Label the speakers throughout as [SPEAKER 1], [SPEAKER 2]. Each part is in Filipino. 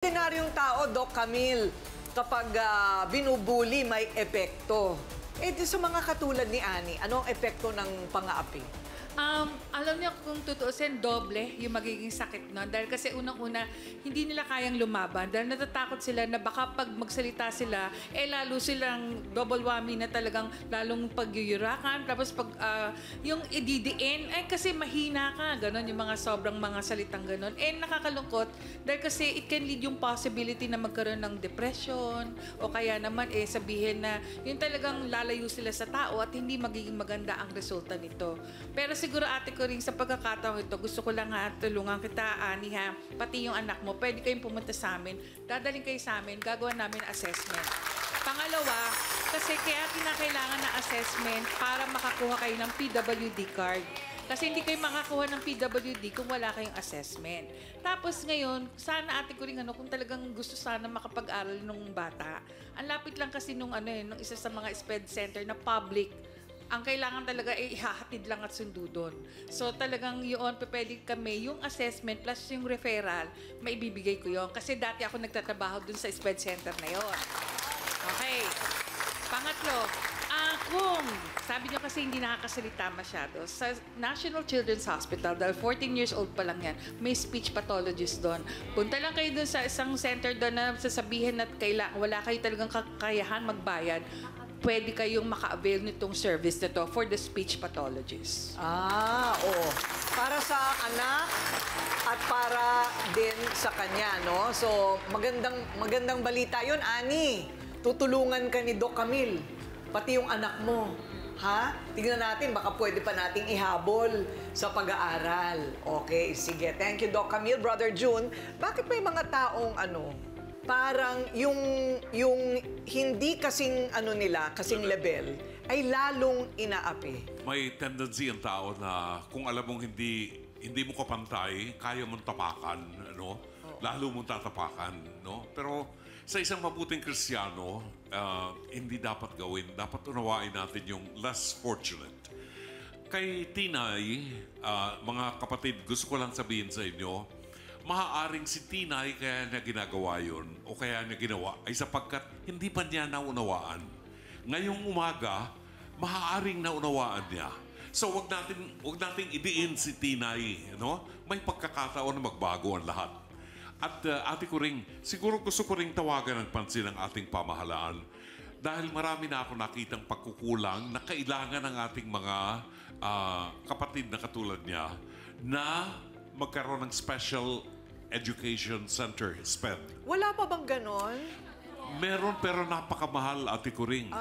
[SPEAKER 1] Ordinaryong tao, Doc Camille, kapag binubuli may epekto. Eh, sa mga katulad ni Annie, ano ang epekto ng pang-aapi?
[SPEAKER 2] Alam niyo kung tutuusin, doble yung magiging sakit nun. Dahil kasi unang-una, hindi nila kayang lumaban. Dahil natatakot sila na baka pag magsalita sila, lalo silang double whammy na talagang lalong pagyuyurakan. Tapos pag yung ididiin, kasi mahina ka. Ganon, yung mga sobrang mga salitang ganon. Nakakalungkot. Dahil kasi it can lead yung possibility na magkaroon ng depression. O kaya naman, sabihin na yung talagang lalayo sila sa tao at hindi magiging maganda ang resulta nito. Pero siguro ate ko rin sa pagkakataon ito, gusto ko lang tulungan kita, Ani, pati yung anak mo, pwede kayong pumunta sa amin, dadaling kayo sa amin, gagawa namin assessment. Pangalawa, kasi kaya kinakailangan na assessment para makakuha kayo ng PWD card. Kasi hindi kayo makakuha ng PWD kung wala kayong assessment. Tapos ngayon, sana ate ko rin kung talagang gusto sana makapag-aral nung bata. Ang lapit lang kasi nung isa sa mga SPED center na public. Ang kailangan talaga ihahatid lang at sundo doon. So talagang yun, pwede kami, yung assessment plus yung referral, maibibigay ko yun. Kasi dati ako nagtatrabaho doon sa SPED center na yun. Okay. Pangatlo, kung sabi nyo kasi hindi nakakasalita masyado, sa National Children's Hospital, dahil 14 years old pa lang yan, may speech pathologist doon. Punta lang kayo doon sa isang center doon na sasabihin na wala kayo talagang kakayahan magbayad, pwede kayong maka-avail nitong service na to for the speech pathologist.
[SPEAKER 1] Oo. Para sa anak at para din sa kanya, no? So, magandang balita yun, Ani. Tutulungan ka ni Doc Camille. Pati yung anak mo. Ha? Tignan natin, baka pwede pa nating ihabol sa pag-aaral. Okay, sige. Thank you, Doc Camille. Brother June, bakit may mga taong parang yung hindi kasing kasing level ay lalong inaapi?
[SPEAKER 3] May tendency ang tao na kung alam mong hindi mo kapantay, kaya mong tapakan, lalo mong tatapakan, Pero sa isang mabuting Kristiyano, hindi dapat gawin. Dapat unawain natin yung less fortunate. Kay Tinay, mga kapatid, gusto ko lang sabihin sa inyo, maaaring si Tinay kaya niya ginagawa yun o kaya niya ginawa ay sapagkat hindi pa niya naunawaan. Ngayong umaga, maaaring naunawaan niya. So wag nating idiin si Tinay, May pagkakataon na magbago ang lahat. At ate ko rin, siguro gusto ko rin tawagan ng pansin ng ating pamahalaan dahil marami na ako nakitang pagkukulang na kailangan ng ating mga kapatid na katulad niya na magkaroon ng Special Education Center, SPED.
[SPEAKER 1] Wala pa bang ganon?
[SPEAKER 3] Meron, pero napakamahal, ate ko rin.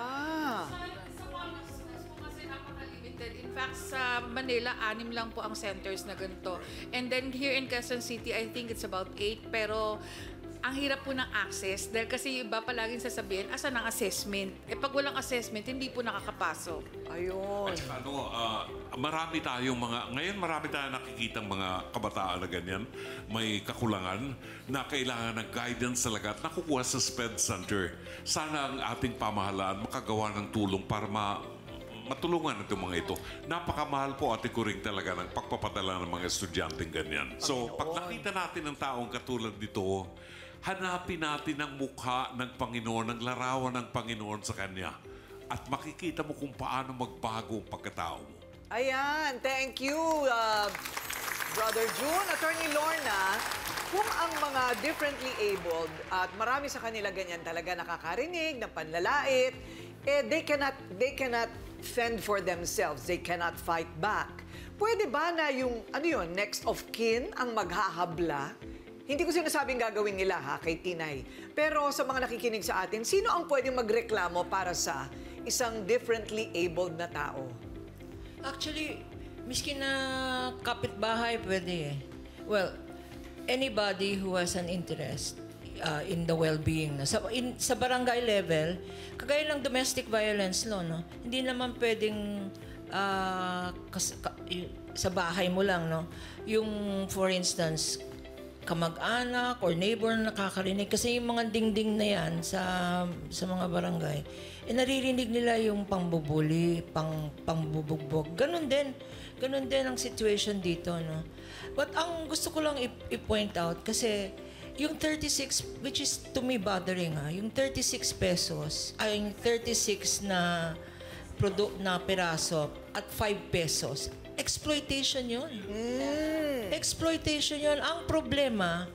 [SPEAKER 2] In fact, sa Manila, 6 lang po ang centers na ganito. And then here in Quezon City, I think it's about 8. Pero ang hirap po ng access dahil kasi iba palaging sasabihin, asan ang assessment? Pag walang assessment, hindi po nakakapasok.
[SPEAKER 1] Ayun.
[SPEAKER 3] At marami tayong nakikitang mga kabataan na ganyan, may kakulangan na kailangan ng guidance talaga at nakukuha sa SPED Center. Sana ang ating pamahalaan makagawa ng tulong para matulungan itong mga ito. Napakamahal po ate ko rin talaga ng pagpapadala ng mga estudyanteng ganyan. So, pag nakita natin ang taong katulad dito, hanapin natin ang mukha ng Panginoon, ang larawan ng Panginoon sa Kanya. At makikita mo kung paano magbago ang pagkatao mo.
[SPEAKER 1] Ayan, thank you, Brother June. Attorney Lorna, kung ang mga differently abled at marami sa kanila ganyan talaga nakakarinig ng panlalait, they cannot fend for themselves. They cannot fight back. Pwede ba na yung, next of kin ang maghahabla? Hindi ko sinasabing gagawin nila, kay Tinay. Pero sa mga nakikinig sa atin, sino ang pwedeng magreklamo para sa isang differently abled na tao?
[SPEAKER 4] Actually, miski na kapitbahay pwede. Well, anybody who has an interest in the well-being. Sa barangay level, kagaya ng domestic violence law, hindi naman pwedeng sa bahay mo lang, yung, for instance, kamag-anak or neighbor na nakakarinig. Kasi yung mga dingding na yan sa mga barangay, naririnig nila yung pangbubuli, pangbubugbog. Ganon din ang situation dito, But ang gusto ko lang i-point out, kasi yung 36, which is to me bothering yung 36 pesos, ay yung 36 na na peraso at 5 pesos, exploitation yun. Exploitation yun. Ang problema,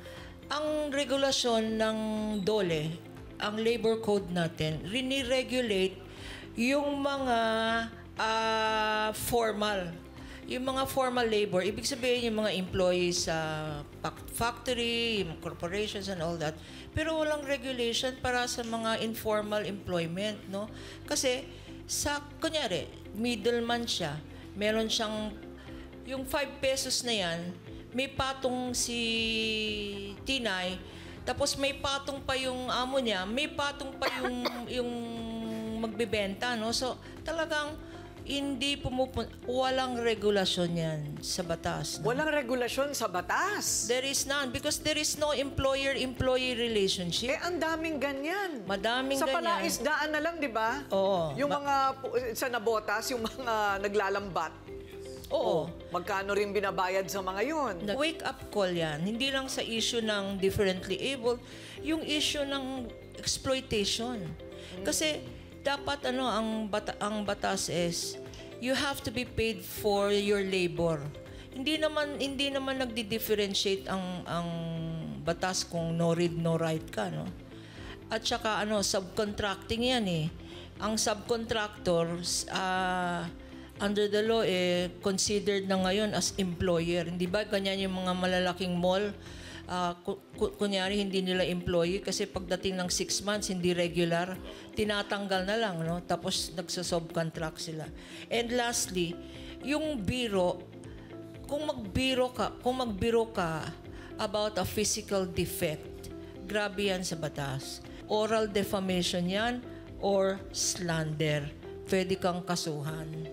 [SPEAKER 4] ang regulasyon ng DOLE, ang labor code natin, riniregulate yung mga formal. Yung mga formal labor, ibig sabihin yung mga employees sa factory, yung corporations and all that. Pero walang regulation para sa mga informal employment, no? Kasi kunyari, middleman siya, meron siyang, yung 5 pesos na yan, may patong si Tinay, tapos may patong pa yung amo niya, may patong pa yung magbebenta, no? So, talagang walang regulasyon yan sa batas. No?
[SPEAKER 1] Walang regulasyon sa batas.
[SPEAKER 4] There is none because there is no employer-employee relationship.
[SPEAKER 1] Ang daming ganyan.
[SPEAKER 4] Madaming
[SPEAKER 1] sa
[SPEAKER 4] ganyan.
[SPEAKER 1] palaisdaan na lang, di ba?
[SPEAKER 4] Oo.
[SPEAKER 1] Yung mga sa nabotas, yung mga naglalambat.
[SPEAKER 4] Oo.
[SPEAKER 1] Magkano rin binabayad sa mga yun?
[SPEAKER 4] Wake up call yan. Hindi lang sa issue ng differently abled, yung issue ng exploitation. Kasi dapat ang batas is you have to be paid for your labor. Hindi naman nagdi-differentiate ang batas kung no read no write ka, no? At saka subcontracting yan eh. Ang subcontractors under the law considered na ngayon as employer. Hindi ba ganyan yung mga malalaking mall? Kunyari hindi nila employee kasi pagdating ng 6 months hindi regular, tinatanggal na lang, no? Tapos nagso-subcontract sila. And lastly, yung biro, kung magbiro ka about a physical defect, grabe yan sa batas. Oral defamation yan or slander. Pwede kang kasuhan.